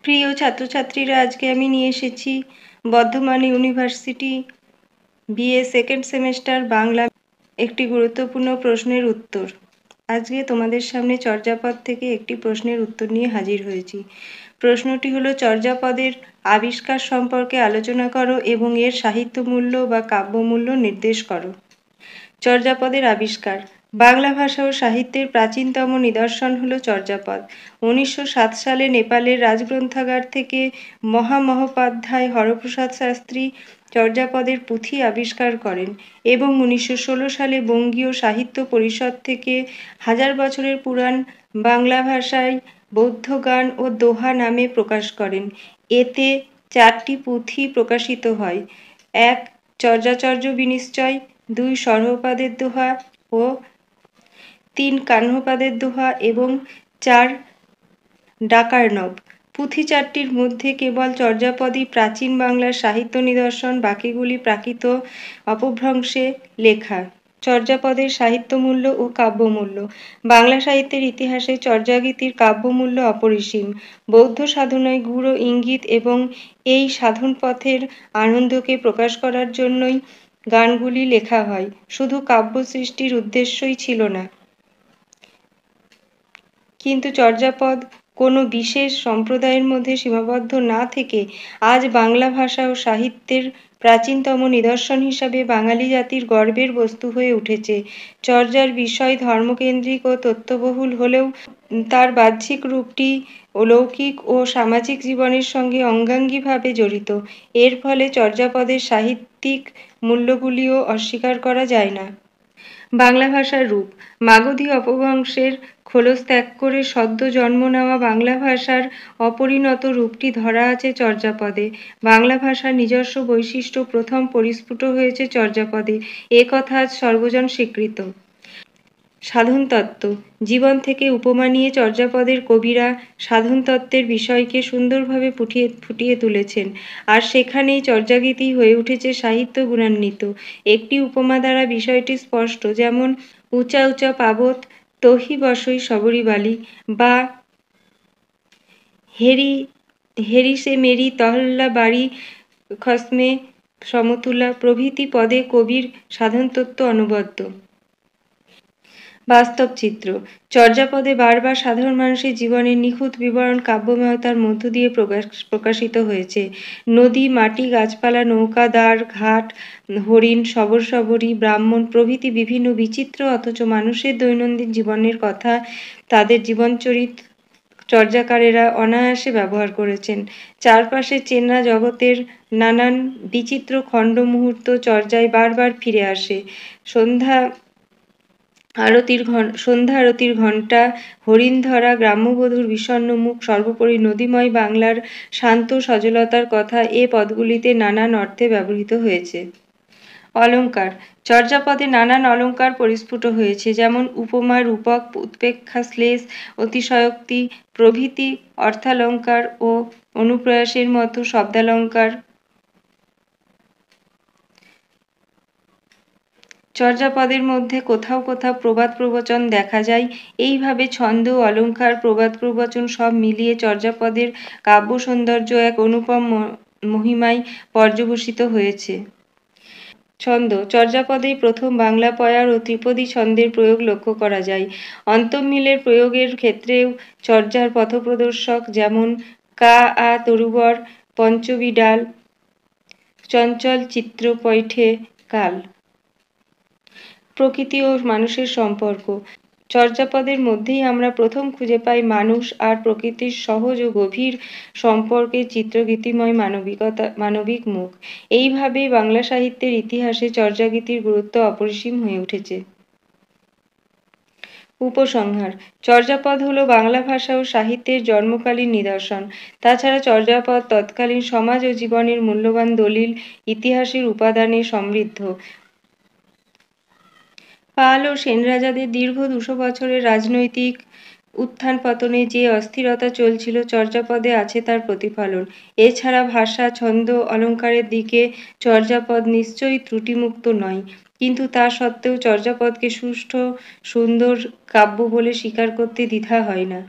প্রিয় ছাত্রছাত্রীরা, আজকে আমি নিয়ে এসেছি Bardhaman university BA second semester Bangla একটি গুরুত্বপূর্ণ প্রশ্নের উত্তর। আজকে তোমাদের সামনে চর্যাপদ থেকে একটি প্রশ্নের উত্তর নিয়ে হাজির হয়েছি। প্রশ্নটি হলো, চর্যাপদের আবিষ্কার সম্পর্কে আলোচনা করো এবং এর সাহিত্য মূল্য বা কাব্যমূল্য নির্দেশ করো। চর্যাপদের আবিষ্কার। বাংলা ভাষা ও সাহিত্যের প্রাচীনতম নিদর্শন হল চর্যাপদ। 1907 সালে নেপালের রাজগ্রন্থাগার থেকে মহামহোপাধ্যায় হরপ্রসাদ শাস্ত্রী চর্যাপদের পুঁথি আবিষ্কার করেন এবং 1916 সালে বঙ্গীয় সাহিত্য পরিষদ থেকে 1000 বছরের পুরাণ বাংলা ভাষায় বৌদ্ধ গান ও দোহা নামে প্রকাশ করেন। এতে 4টি পুঁথি প্রকাশিত হয়: 1 চর্যাচর্য বিনিশ্চয়, 2 সর্বপাদের দোহা ও 3 কাহ্নপাদের দোহা এবং 4 ডাকার্ণব। পুঁথি 4টির মধ্যে কেবল চর্যাপদই প্রাচীন বাংলার সাহিত্য নিদর্শন, বাকিগুলি প্রাকৃত অপভ্রংশে লেখা। চর্যাপদের সাহিত্যমূল্য ও কাব্যমূল্য। বাংলা সাহিত্যের ইতিহাসে চর্যাগীতির কাব্যমূল্য অপরিসীম। বৌদ্ধ সাধনায় গূঢ় ইঙ্গিত এবং এই সাধনপথের আনন্দকে প্রকাশ করার জন্যই গানগুলি লেখা হয়, শুধু কাব্য সৃষ্টির উদ্দেশ্যই ছিল না। কিন্তু চর্যাপদ কোনো বিশেষ সম্প্রদায়ের মধ্যে সীমাবদ্ধ না থেকে আজ বাংলা ভাষা ও সাহিত্যের প্রাচীনতম নিদর্শন হিসাবে বাঙালি জাতির গর্বের বস্তু হয়ে উঠেছে। চর্যার বিষয় ধর্মকেন্দ্রিক ও তথ্যবহুল হলেও তার বাহ্যিক রূপটি লৌকিক ও সামাজিক জীবনের সঙ্গে অঙ্গাঙ্গিভাবে জড়িত। এর ফলে চর্যাপদের সাহিত্যিক মূল্যগুলিও অস্বীকার করা যায় না। বাংলা ভাষার রূপ। মাগধী অপভ্রংশের খোলস ত্যাগ করে সদ্য জন্ম নেওয়া বাংলা ভাষার অপরিণত রূপটি ধরা আছে চর্যাপদে। বাংলা ভাষার নিজস্ব বৈশিষ্ট্য প্রথম পরিস্ফুট হয়েছে চর্যাপদে, এ কথা আজ সর্বজন স্বীকৃত। সাধনতত্ত্ব। জীবন থেকে উপমা নিয়ে চর্যাপদের কবিরা সাধনতত্ত্বের বিষয়কে সুন্দরভাবে ফুটিয়ে তুলেছেন, আর সেখানেই চর্যাগীতি হয়ে উঠেছে সাহিত্য গুণান্বিত। একটি উপমা দ্বারা বিষয়টি স্পষ্ট, যেমন উঁচা উঁচা পাবত তহি বসই শবরী বালি, বা হেরি সে মেরি তহল্লা বাড়ি খসমে সমতুলা প্রভৃতি পদে কবির সাধনতত্ত্ব অনবদ্য। বাস্তব চিত্র। চর্যাপদে বারবার সাধারণ মানুষের জীবনের নিখুঁত বিবরণ কাব্যময়তার মধ্য দিয়ে প্রকাশিত হয়েছে। নদী, মাটি, গাছপালা, নৌকা, দ্বার, ঘাট, হরিণ, শবর শবরী, ব্রাহ্মণ প্রভৃতি বিভিন্ন বিচিত্র অথচ মানুষের দৈনন্দিন জীবনের কথা তাদের জীবনচরিত চর্যাকারেরা অনায়াসে ব্যবহার করেছেন। চারপাশে চেনা জগতের নানান বিচিত্র খণ্ড মুহূর্ত চর্যায় বারবার ফিরে আসে। সন্ধ্যা আরতির ঘণ্টা, হরিণধরা গ্রাম্যবধূর বিষণ্ণ মুখ, সর্বোপরি নদীময় বাংলার শান্ত সজলতার কথা এ পদগুলিতে নানান অর্থে ব্যবহৃত হয়েছে। অলঙ্কার। চর্যাপদে নানান অলঙ্কার পরিস্ফুট হয়েছে, যেমন উপমা, রূপক, উৎপ্রেক্ষা, শ্লেষ, অতিশয়োক্তি প্রভৃতি অর্থালঙ্কার ও অনুপ্রয়াসের মতো শব্দালঙ্কার। চর্যাপদের মধ্যে কোথাও কোথাও প্রবাদ প্রবচন দেখা যায়। এইভাবে ছন্দ, অলঙ্কার, প্রবাদ প্রবচন সব মিলিয়ে চর্যাপদের কাব্য সৌন্দর্য এক অনুপম মহিমায় পর্যবসিত হয়েছে। ছন্দ। চর্যাপদেই প্রথম বাংলা পয়ার ও ত্রিপদী ছন্দের প্রয়োগ লক্ষ্য করা যায়। অন্তঃমিলের প্রয়োগের ক্ষেত্রেও চর্যার পথপ্রদর্শক, যেমন কা আ তরুবর, পঞ্চবী ডাল, চঞ্চল চিত্র পৈঠে কাল। প্রকৃতি ও মানুষের সম্পর্ক। চর্যাপদের মধ্যেই আমরা প্রথম খুঁজে পাই মানুষ আর প্রকৃতির সহজ ও গভীর সম্পর্কের চিত্রগীতিময় মানবিক মুখ। এইভাবেই বাংলা সাহিত্যের ইতিহাসে চর্যাগীতির গুরুত্ব অপরিসীম হয়ে উঠেছে। উপসংহার। চর্যাপদ হল বাংলা ভাষা ও সাহিত্যের জন্মকালীন নিদর্শন। তাছাড়া চর্যাপদ তৎকালীন সমাজ ও জীবনের মূল্যবান দলিল, ইতিহাসের উপাদানে সমৃদ্ধ। পাল ও সেন রাজাদের দীর্ঘ 200 বছরের রাজনৈতিক উত্থান পতনে যে অস্থিরতা চলছিল, চর্যাপদে আছে তার প্রতিফলন। এছাড়া ভাষা, ছন্দ, অলঙ্কারের দিকে চর্যাপদ নিশ্চয়ই ত্রুটিমুক্ত নয়, কিন্তু তা সত্ত্বেও চর্যাপদকে সুষ্ঠু সুন্দর কাব্য বলে স্বীকার করতে দ্বিধা হয় না।